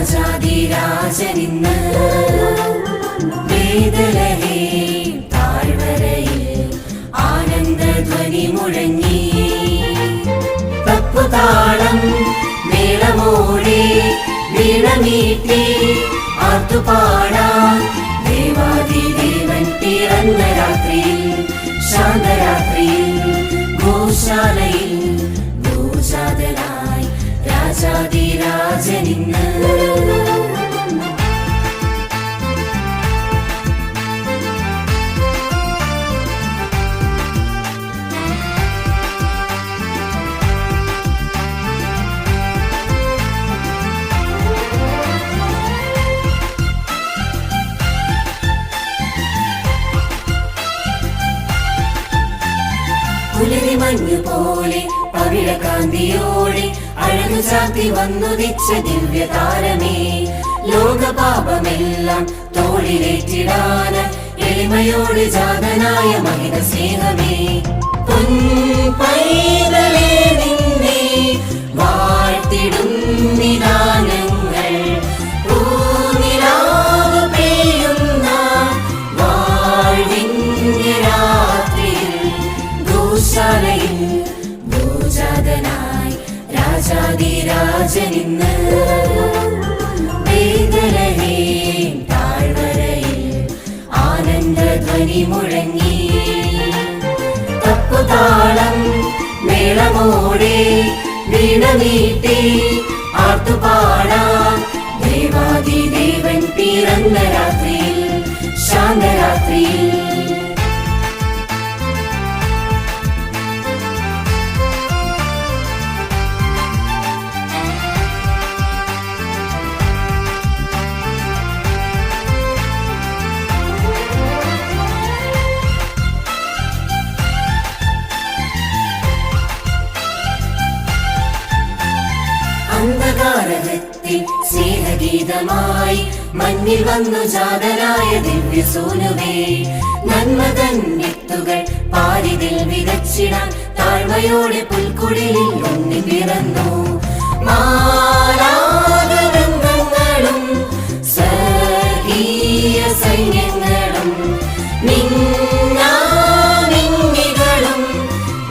രാജാധിരാജനിന്ന് ബേത്ലഹേം താഴ്വരയിൽ ആനന്ദധ്വനി മുഴങ്ങി. തപ്പുതാളം മേളമോടെ വീണമീട്ടി ആർത്തുപാടാൻ ദേവാദിദേവൻ പിറന്ന രാത്രിയിൽ ശാന്തരാത്രിയിൽ ഗോശാലയിൽ ഭൂജാതനായി രാജാധിരാജനിന്ന്. പുലരിമഞ്ഞുപോലെ പവിഴകാന്തിയോടെ അഴകു ചാർത്തി വന്നുദിച്ച ദിവ്യതാരമേ, ലോകപാപമെല്ലാം തോളിലേറ്റിടാന എളിമയോടെ ജാതനായ മഹിത സ്നേഹമേ, പൊൻപൈതലേ നിന്നെ വാഴ്ത്തിടുന്നിതാനങ്ങൾ പൂനിലാവ് പെയ്യുന്ന വാഴ്വിന്റെ രാത്രിയിൽ ഗോശാലയിൽ ഭൂജാതനായി രാജാധിരാജനിന്ന്. ബേത്ലഹേം താഴ്വരയിൽ ആനന്ദധ്വനി മുഴങ്ങി. തപ്പുതാളം മേളമോടെ വീണമീട്ടി ആർത്തുപാടാൻ ദേവാദിദേവൻ പിറന്ന രാത്രിയിൽ ശാന്തരാത്രിയിൽ. അന്ധകാരത്തിൽ സ്നേഹഗീതമായി മഞ്ഞിൽ വന്നു ജാതനായ ദിവ്യസൂനുവേ, നന്മതൻ വിത്തുകൾ പാരിതിൽ വിതച്ചിടാൻ താഴ്മയോടെ പുൽക്കുടിലിൽ ഉണ്ണി പിറന്നു. മാലാഖവൃന്ദങ്ങളും സ്വർഗീയ സൈന്യങ്ങളും മിന്നാമിന്നികളും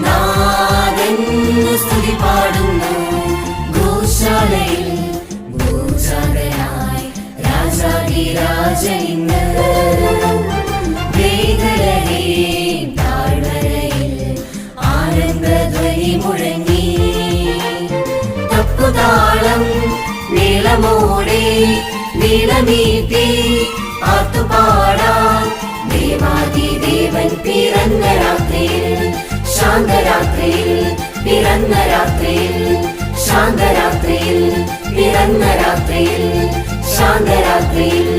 നാഥന്നു സ്തുതി പാടുന്നു. ഗോശാലയിൽ ഭൂജാതനായി രാജാധിരാജനിന്ന്. ബേത്ലഹേം താഴ്വരയിൽ ആനന്ദധ്വനി മുഴങ്ങി. തപ്പുതാളം മേളമോടെ വീണമീട്ടി ആർത്തുപാടാൻ ദേവാദിദേവൻ പിറന്ന രാത്രിയിൽ ശാന്തരാത്രിയിൽ പിറന്ന രാത്രിയിൽ ശാന്തരാത്രിയിൽ പിറന്ന രാത്രിയിൽ ശാന്തരാത്രിയിൽ.